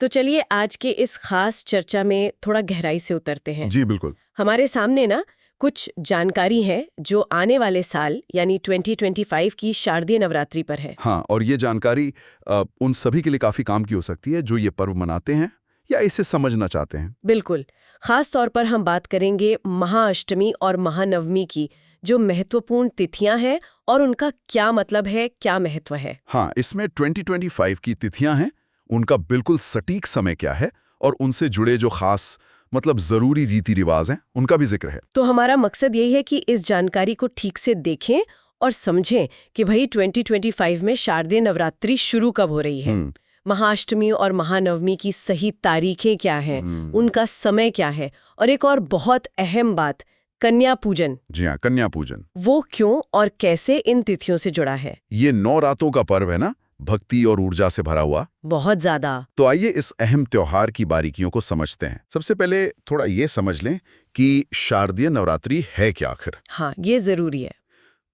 तो चलिए आज के इस खास चर्चा में थोड़ा गहराई से उतरते हैं। जी बिल्कुल। हमारे सामने ना कुछ जानकारी है जो आने वाले साल यानी 2025 की शारदीय नवरात्रि पर है। हाँ, और ये जानकारी उन सभी के लिए काफी काम की हो सकती है जो ये पर्व मनाते हैं या इसे समझना चाहते हैं। बिल्कुल। खास तौर पर हम बात करेंगे महाअष्टमी और महानवमी की, जो महत्वपूर्ण तिथियां हैं और उनका क्या मतलब है, क्या महत्व है। हाँ, इसमें 2025 की तिथियां हैं, उनका बिल्कुल सटीक समय क्या है और उनसे जुड़े जो खास मतलब जरूरी रीति रिवाज हैं उनका भी जिक्र है। तो हमारा मकसद यही है कि इस जानकारी को ठीक से देखें और समझें कि भाई 2025 में शारदीय नवरात्रि शुरू कब हो रही है, महाअष्टमी और महानवमी की सही तारीखें क्या हैं, उनका समय क्या है, और एक और बहुत अहम बात, कन्या पूजन। जी हाँ, कन्या पूजन। वो क्यों और कैसे इन तिथियों से जुड़ा है। ये 9 रातों का पर्व है ना, भक्ति और ऊर्जा से भरा हुआ। बहुत ज्यादा। तो आइए इस अहम त्योहार की बारीकियों को समझते हैं। सबसे पहले थोड़ा ये समझ लें कि शारदीय नवरात्रि है क्या आखिर। हाँ, ये जरूरी है।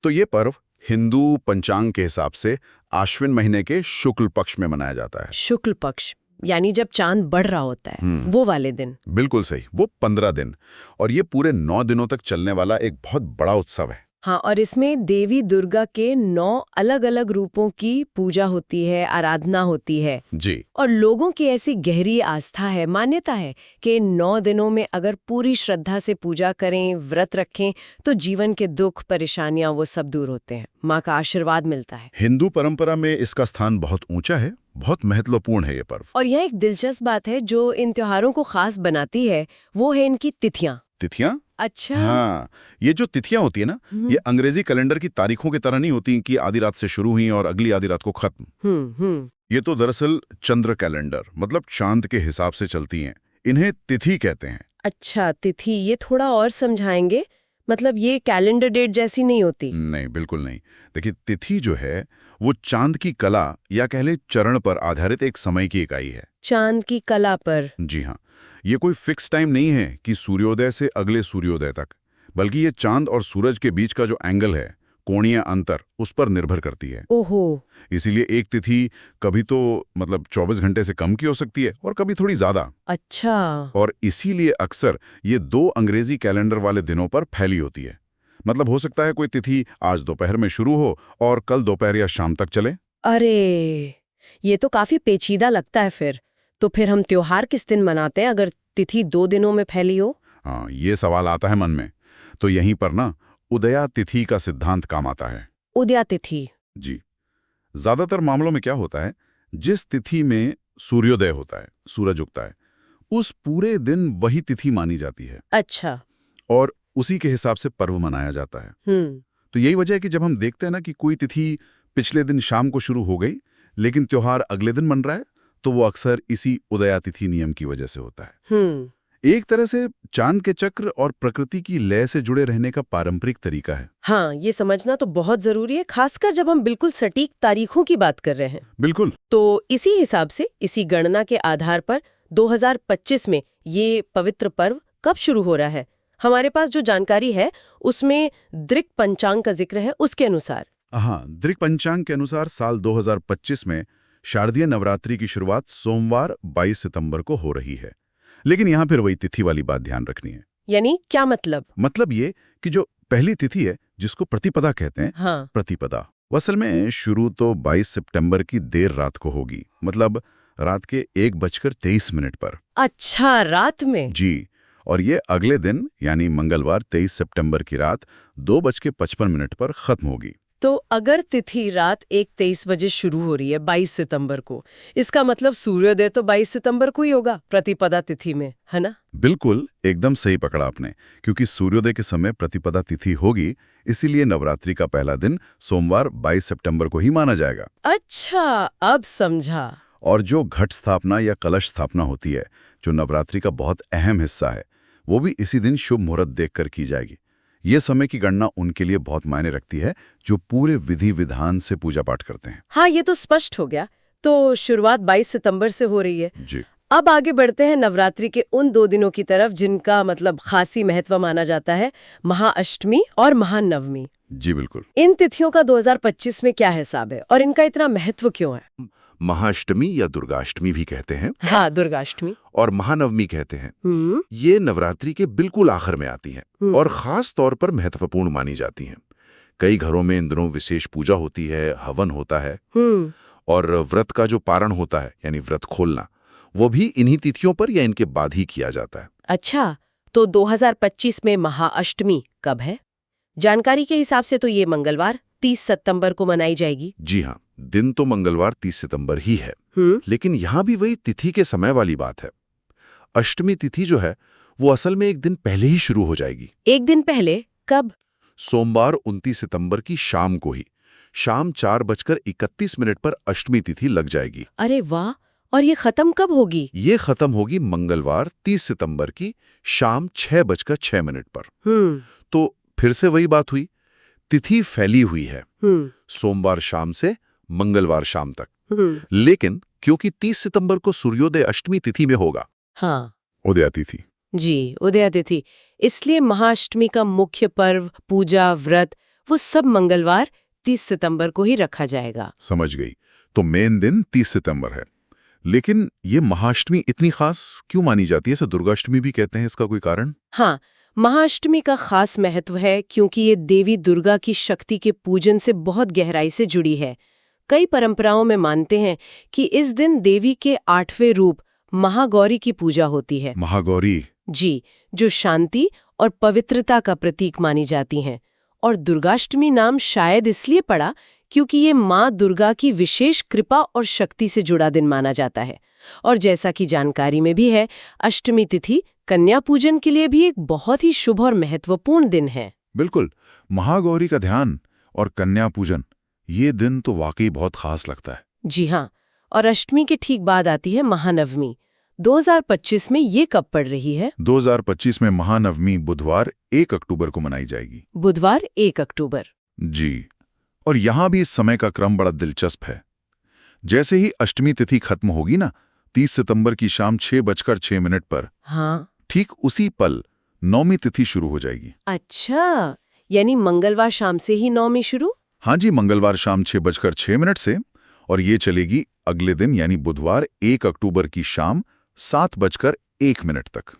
तो ये पर्व हिंदू पंचांग के हिसाब से आश्विन महीने के शुक्ल पक्ष में मनाया जाता है। शुक्ल पक्ष यानी जब चांद बढ़ रहा होता है, वो वाले दिन। बिल्कुल सही, वो 15 दिन, और ये पूरे 9 दिनों तक चलने वाला एक बहुत बड़ा उत्सव है। हाँ, और इसमें देवी दुर्गा के 9 अलग-अलग रूपों की पूजा होती है, आराधना होती है। जी। और लोगों की ऐसी गहरी आस्था है, मान्यता है कि इन 9 दिनों में अगर पूरी श्रद्धा से पूजा करें, व्रत रखें, तो जीवन के दुख, परेशानियां वो सब दूर होते हैं, माँ का आशीर्वाद मिलता है। हिंदू परंपरा में इसका स्थान बहुत ऊंचा है, बहुत महत्वपूर्ण है ये पर्व। और यह एक दिलचस्प बात है जो इन त्योहारों को खास बनाती है, वो है इनकी तिथियां। तिथियां? अच्छा। हाँ, ये जो तिथियां होती है ना, ये अंग्रेजी कैलेंडर की तारीखों की तरह नहीं होती कि आधी रात से शुरू हुई और अगली आधी रात को खत्म। ये तो दरअसल चंद्र कैलेंडर मतलब चांद के हिसाब से चलती हैं। इन्हें तिथि कहते हैं। अच्छा, तिथि, ये थोड़ा और समझाएंगे? मतलब ये कैलेंडर डेट जैसी नहीं होती? नहीं, बिल्कुल नहीं। देखिए, तिथि जो है वो चांद की कला या कह ले चरण पर आधारित एक समय की इकाई है। चांद की कला पर? जी हाँ, ये कोई फिक्स टाइम नहीं है कि सूर्योदय से अगले सूर्योदय तक, बल्कि ये चांद और सूरज के बीच का जो एंगल है, कोणीय अंतर, उस पर निर्भर करती है। ओहो। इसीलिए एक तिथि कभी तो मतलब 24 घंटे से कम की हो सकती है और कभी थोड़ी ज्यादा। अच्छा। और इसीलिए अक्सर ये 2 अंग्रेजी कैलेंडर वाले दिनों पर फैली होती है। मतलब हो सकता है कोई तिथि आज दोपहर में शुरू हो और कल दोपहर या शाम तक चले। अरे, ये तो काफी पेचीदा लगता है फिर। तो फिर हम त्योहार किस दिन मनाते हैं अगर तिथि 2 दिनों में फैली हो? हाँ, ये सवाल आता है मन में। तो यहीं पर ना उदया तिथि का सिद्धांत काम आता है। उदया तिथि? जी। ज्यादातर मामलों में क्या होता है, जिस तिथि में सूर्योदय होता है, सूरज उगता है, उस पूरे दिन वही तिथि मानी जाती है। अच्छा। और उसी के हिसाब से पर्व मनाया जाता है। तो यही वजह है कि जब हम देखते हैं ना कि कोई तिथि पिछले दिन शाम को शुरू हो गई लेकिन त्योहार अगले दिन मन रहा है, तो वो अक्सर इसी उदया तिथि नियम की वजह से होता है। एक तरह से चांद के चक्र और प्रकृति की लय से जुड़े रहने का पारंपरिक तरीका है। हाँ, ये समझना तो बहुत जरूरी है, खासकर जब हम बिल्कुल सटीक तारीखों की बात कर रहे हैं। बिल्कुल। तो इसी हिसाब से, इसी गणना के आधार पर 2025 में ये पवित्र पर्व कब शुरू हो रहा है? हमारे पास जो जानकारी है उसमें दृक पंचांग का जिक्र है, उसके अनुसार। हाँ, दृक पंचांग के अनुसार साल 2025 में शारदीय नवरात्रि की शुरुआत सोमवार 22 सितंबर को हो रही है। लेकिन यहाँ फिर वही तिथि वाली बात ध्यान रखनी है। यानी क्या मतलब? मतलब ये कि जो पहली तिथि है जिसको प्रतिपदा कहते हैं, हाँ। प्रतिपदा असल में शुरू तो 22 सितंबर की देर रात को होगी, मतलब रात के 1:23 पर। अच्छा, रात में? जी। और ये अगले दिन यानी मंगलवार 23 सितंबर की रात 2:55 पर खत्म होगी। तो अगर तिथि रात 1:23 बजे शुरू हो रही है 22 सितंबर को, इसका मतलब सूर्योदय तो 22 सितंबर को ही होगा प्रतिपदा तिथि में, है ना? बिल्कुल, एकदम सही पकड़ा आपने, क्योंकि सूर्योदय के समय प्रतिपदा तिथि होगी, इसीलिए नवरात्रि का पहला दिन सोमवार 22 सितंबर को ही माना जाएगा। अच्छा, अब समझा। और जो घट स्थापना या कलश स्थापना होती है, जो नवरात्रि का बहुत अहम हिस्सा है, वो भी इसी दिन शुभ मुहूर्त देखकर की जाएगी। ये समय की गणना उनके लिए बहुत मायने रखती है जो पूरे विधि विधान से पूजा पाठ करते हैं। हाँ, ये तो स्पष्ट हो गया। तो शुरुआत 22 सितंबर से हो रही है। जी। अब आगे बढ़ते हैं नवरात्रि के उन 2 दिनों की तरफ जिनका मतलब खासी महत्व माना जाता है, महाअष्टमी और महानवमी। जी बिल्कुल। इन तिथियों का 2025 में क्या हिसाब है और इनका इतना महत्व क्यों है? महाअष्टमी या दुर्गाष्टमी भी कहते हैं हाँ, दुर्गाष्टमी और महानवमी कहते हैं। ये नवरात्रि के बिल्कुल आखिर में आती हैं और खास तौर पर महत्वपूर्ण मानी जाती हैं। कई घरों में इन दिनों विशेष पूजा होती है, हवन होता है और व्रत का जो पारण होता है यानी व्रत खोलना, वो भी इन्हीं तिथियों पर या इनके बाद ही किया जाता है। अच्छा, तो 2025 में महाअष्टमी कब है? जानकारी के हिसाब से तो ये मंगलवार 30 सितंबर को मनाई जाएगी। जी हाँ, दिन तो मंगलवार 30 सितंबर ही है, लेकिन यहाँ भी वही तिथि के समय वाली बात है। अष्टमी तिथि जो है वो असल में एक दिन पहले ही शुरू हो जाएगी। एक दिन पहले? कब? सोमवार 29 सितंबर की शाम को ही, शाम 4:31 पर अष्टमी तिथि लग जाएगी। अरे वाह! और ये खत्म कब होगी? ये खत्म होगी मंगलवार 30 सितंबर की शाम 6:06 पर। तो फिर से वही बात हुई, तिथि फैली हुई है सोमवार शाम से मंगलवार शाम तक। लेकिन क्योंकि 30 सितंबर को सूर्योदय अष्टमी तिथि में होगा, हाँ, उदया तिथि। जी, उदया तिथि, इसलिए महाअष्टमी का मुख्य पर्व, पूजा, व्रत वो सब मंगलवार 30 सितंबर को ही रखा जाएगा। समझ गई। तो मेन दिन 30 सितंबर है। लेकिन ये महाअष्टमी इतनी खास क्यों मानी जाती है? इसे दुर्गाष्टमी भी कहते हैं, इसका कोई कारण? हाँ, महाअष्टमी का खास महत्व है क्योंकि ये देवी दुर्गा की शक्ति के पूजन से बहुत गहराई से जुड़ी है। कई परंपराओं में मानते हैं कि इस दिन देवी के 8वें रूप महागौरी की पूजा होती है। महागौरी? जी, जो शांति और पवित्रता का प्रतीक मानी जाती हैं। और दुर्गाष्टमी नाम शायद इसलिए पड़ा क्योंकि ये माँ दुर्गा की विशेष कृपा और शक्ति से जुड़ा दिन माना जाता है। और जैसा कि जानकारी में भी है, अष्टमी तिथि कन्या पूजन के लिए भी एक बहुत ही शुभ और महत्वपूर्ण दिन है। बिल्कुल, महागौरी का ध्यान और कन्या पूजन, ये दिन तो वाकई बहुत खास लगता है। जी हाँ, और अष्टमी के ठीक बाद आती है महानवमी। 2025 में ये कब पड़ रही है? 2025 में महानवमी बुधवार 1 अक्टूबर को मनाई जाएगी। बुधवार 1 अक्टूबर। जी, और यहां भी इस समय का क्रम बड़ा दिलचस्प है। जैसे ही अष्टमी तिथि खत्म होगी ना, 30 सितंबर की शाम 6:06 पर, हाँ, ठीक उसी पल नौमी तिथि शुरू हो जाएगी। अच्छा, यानी मंगलवार शाम से ही नौमी शुरू? हाँ जी, मंगलवार शाम 6:06 से, और ये चलेगी अगले दिन यानी बुधवार 1 अक्टूबर की शाम 7:01 तक।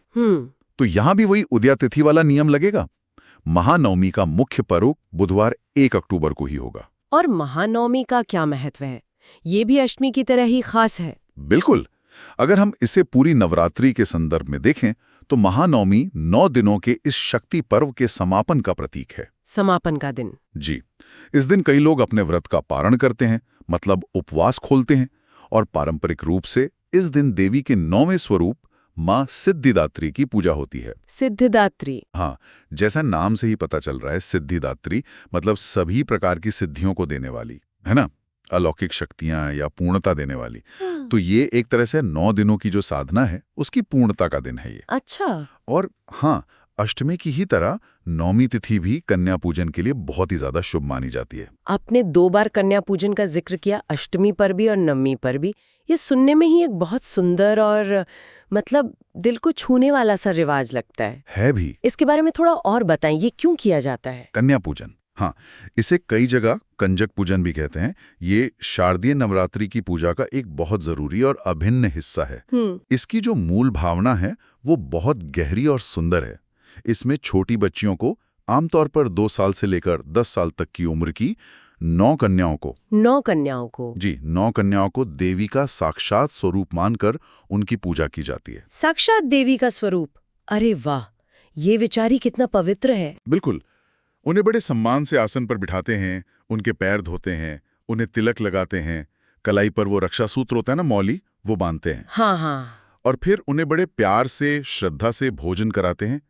तो यहां भी वही उदया तिथि वाला नियम लगेगा। महानवमी का मुख्य पर्व बुधवार 1 अक्टूबर को ही होगा। और महानवमी का क्या महत्व है? ये भी अष्टमी की तरह ही खास है? बिल्कुल। अगर हम इसे पूरी नवरात्रि के संदर्भ में देखें तो महानवमी 9 दिनों के इस शक्ति पर्व के समापन का प्रतीक है। समापन का दिन? जी। इस दिन कई लोग अपने व्रत का पारण करते हैं, मतलब उपवास खोलते हैं, और पारंपरिक रूप से इस दिन देवी के 9वें स्वरूप माँ सिद्धिदात्री की पूजा होती है। सिद्धिदात्री? हाँ, जैसा नाम से ही पता चल रहा है, सिद्धिदात्री मतलब सभी प्रकार की सिद्धियों को देने वाली, है ना, अलौकिक शक्तियां या पूर्णता देने वाली। तो ये एक तरह से 9 दिनों की जो साधना है उसकी पूर्णता का दिन है ये। अच्छा। और हाँ, अष्टमी की ही तरह नौमी तिथि भी कन्या पूजन के लिए बहुत ही ज्यादा शुभ मानी जाती है। आपने 2 बार कन्या पूजन का जिक्र किया, अष्टमी पर भी और नवमी पर भी। ये सुनने में ही एक बहुत सुंदर और मतलब दिल को छूने वाला सा रिवाज लगता है भी। इसके बारे में थोड़ा और बताएं, ये क्यों किया जाता है? कन्या पूजन, हाँ, इसे कई जगह कंजक पूजन भी कहते हैं। ये शारदीय नवरात्रि की पूजा का एक बहुत जरूरी और अभिन्न हिस्सा है। इसकी जो मूल भावना है वो बहुत गहरी और सुंदर है। इसमें छोटी बच्चियों को, आमतौर पर 2 साल से लेकर 10 साल तक की उम्र की 9 कन्याओं को जी, 9 कन्याओं को देवी का साक्षात स्वरूप मानकर उनकी पूजा की जाती है। साक्षात देवी का स्वरूप? अरे वाह, ये विचार ही कितना पवित्र है। बिल्कुल। उन्हें बड़े सम्मान से आसन पर बिठाते हैं, उनके पैर धोते हैं, उन्हें तिलक लगाते हैं, कलाई पर वो रक्षा सूत्र होता है ना, मौली, वो बांधते हैं। हाँ। और फिर उन्हें बड़े प्यार से, श्रद्धा से भोजन कराते हैं।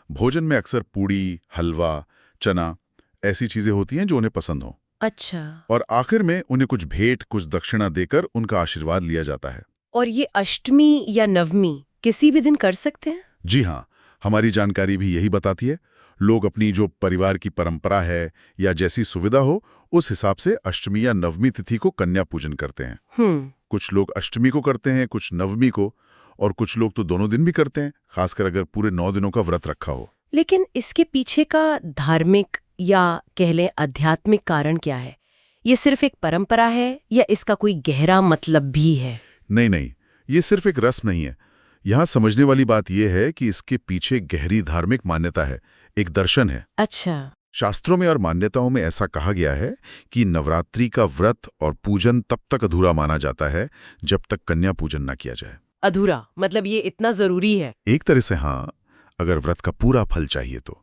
भोजन में अक्सर पूड़ी, हलवा, चना, ऐसी चीजें होती हैं जो उन्हें पसंद हो। अच्छा। और आखिर में उन्हें कुछ भेंट, कुछ दक्षिणा देकर उनका आशीर्वाद लिया जाता है। और ये अष्टमी या नवमी किसी भी दिन कर सकते हैं? जी हाँ, हमारी जानकारी भी यही बताती है। लोग अपनी जो परिवार की परंपरा है या जैसी सुविधा हो, उस हिसाब से अष्टमी या नवमी तिथि को कन्या पूजन करते हैं। कुछ लोग अष्टमी को करते हैं, कुछ नवमी को, और कुछ लोग तो दोनों दिन भी करते हैं, खासकर अगर पूरे 9 दिनों का व्रत रखा हो। लेकिन इसके पीछे का धार्मिक या कह लें आध्यात्मिक कारण क्या है? ये सिर्फ एक परंपरा है या इसका कोई गहरा मतलब भी है? नहीं नहीं, ये सिर्फ एक रस्म नहीं है। यहाँ समझने वाली बात यह है कि इसके पीछे गहरी धार्मिक मान्यता है, एक दर्शन है। अच्छा। शास्त्रों में और मान्यताओं में ऐसा कहा गया है कि नवरात्रि का व्रत और पूजन तब तक अधूरा माना जाता है जब तक कन्या पूजन न किया जाए। अधूरा मतलब ये इतना जरूरी है? एक तरह से हाँ, अगर व्रत का पूरा फल चाहिए तो।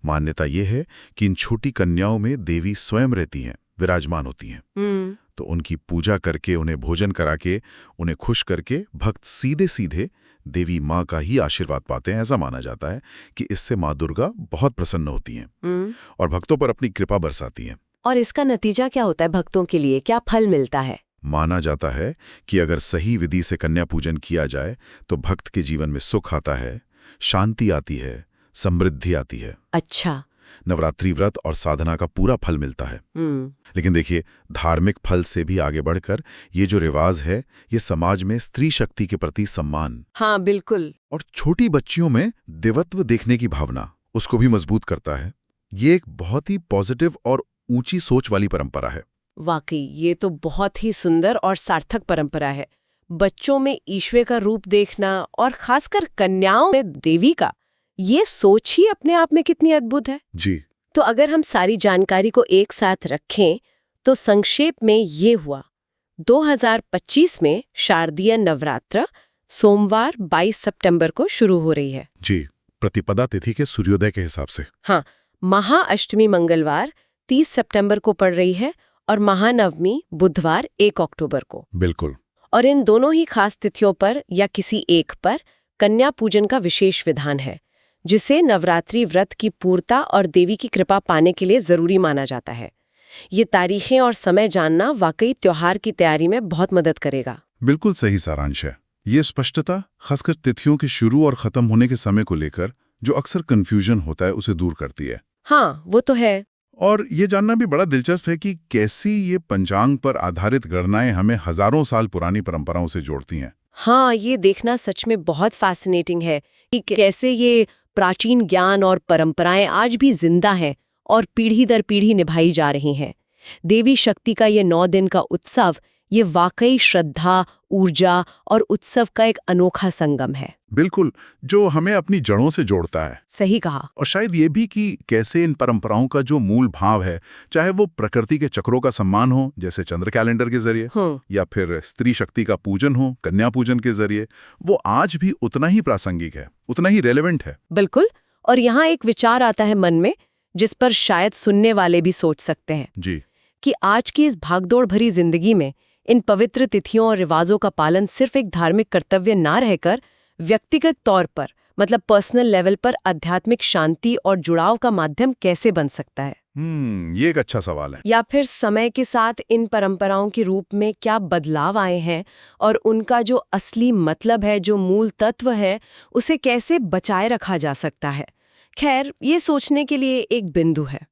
मान्यता ये है कि इन छोटी कन्याओं में देवी स्वयं रहती हैं, विराजमान होती हैं। तो उनकी पूजा करके, उन्हें भोजन करा के, उन्हें खुश करके भक्त सीधे सीधे देवी माँ का ही आशीर्वाद पाते हैं। ऐसा माना जाता है कि इससे माँ दुर्गा बहुत प्रसन्न होती हैं और भक्तों पर अपनी कृपा बरसाती हैं। और इसका नतीजा क्या होता है भक्तों के लिए? क्या फल मिलता है? माना जाता है कि अगर सही विधि से कन्या पूजन किया जाए तो भक्त के जीवन में सुख आता है, शांति आती है, समृद्धि आती है। अच्छा। नवरात्रि व्रत और साधना का पूरा फल मिलता है। लेकिन देखिए, धार्मिक फल से भी आगे बढ़कर ये जो रिवाज है, ये समाज में स्त्री शक्ति के प्रति सम्मान, हाँ बिल्कुल, और छोटी बच्चियों में देवत्व देखने की भावना, उसको भी मजबूत करता है। ये एक बहुत ही पॉजिटिव और ऊंची सोच वाली परंपरा है। वाकई ये तो बहुत ही सुंदर और सार्थक परंपरा है। बच्चों में ईश्वर का रूप देखना और खासकर कन्याओं में देवी का, ये सोच ही अपने आप में कितनी अद्भुत है। जी। तो अगर हम सारी जानकारी को एक साथ रखें तो संक्षेप में ये हुआ, 2025 में शारदीय नवरात्र सोमवार 22 सितंबर को शुरू हो रही है। जी, प्रतिपदा तिथि के सूर्योदय के हिसाब से। हाँ, महाअष्टमी मंगलवार 30 सितंबर को पड़ रही है और महानवमी बुधवार 1 अक्टूबर को। बिल्कुल। और इन दोनों ही खास तिथियों पर या किसी एक पर कन्या पूजन का विशेष विधान है, जिसे नवरात्रि व्रत की पूर्णता और देवी की कृपा पाने के लिए जरूरी माना जाता है। ये तारीखें और समय जानना वाकई त्योहार की तैयारी में बहुत मदद करेगा। बिल्कुल सही सारांश है। ये स्पष्टता खासकर तिथियों के शुरू और खत्म होने के समय को लेकर जो अक्सर कंफ्यूजन होता है, उसे दूर करती है। हाँ, वो तो है। और ये जानना भी बड़ा दिलचस्प है कि कैसी ये पंचांग पर आधारित गणनाएं हमें हजारों साल पुरानी परंपराओं से जोड़ती हैं। हाँ, ये देखना सच में बहुत फैसिनेटिंग है कि कैसे ये प्राचीन ज्ञान और परंपराएं आज भी जिंदा हैं और पीढ़ी दर पीढ़ी निभाई जा रही हैं। देवी शक्ति का ये 9 दिन का उत्सव, ये वाकई श्रद्धा, ऊर्जा और उत्सव का एक अनोखा संगम है। बिल्कुल, जो हमें अपनी जड़ों से जोड़ता है। सही कहा। और शायद ये भी कि कैसे इन परंपराओं का जो मूल भाव है, चाहे वो प्रकृति के चक्रों का सम्मान हो जैसे चंद्र कैलेंडर के जरिए, या फिर स्त्री शक्ति का पूजन हो कन्या पूजन के जरिए, वो आज भी उतना ही प्रासंगिक है, उतना ही रेलेवेंट है। बिल्कुल। और यहाँ एक विचार आता है मन में, जिस पर शायद सुनने वाले भी सोच सकते हैं जी, कि आज की इस भागदौड़ भरी जिंदगी में इन पवित्र तिथियों और रिवाजों का पालन सिर्फ एक धार्मिक कर्तव्य ना रहकर व्यक्तिगत तौर पर, मतलब पर्सनल लेवल पर आध्यात्मिक शांति और जुड़ाव का माध्यम कैसे बन सकता है? ये एक अच्छा सवाल है। या फिर समय के साथ इन परंपराओं के रूप में क्या बदलाव आए हैं और उनका जो असली मतलब है, जो मूल तत्व है, उसे कैसे बचाए रखा जा सकता है? खैर, ये सोचने के लिए एक बिंदु है।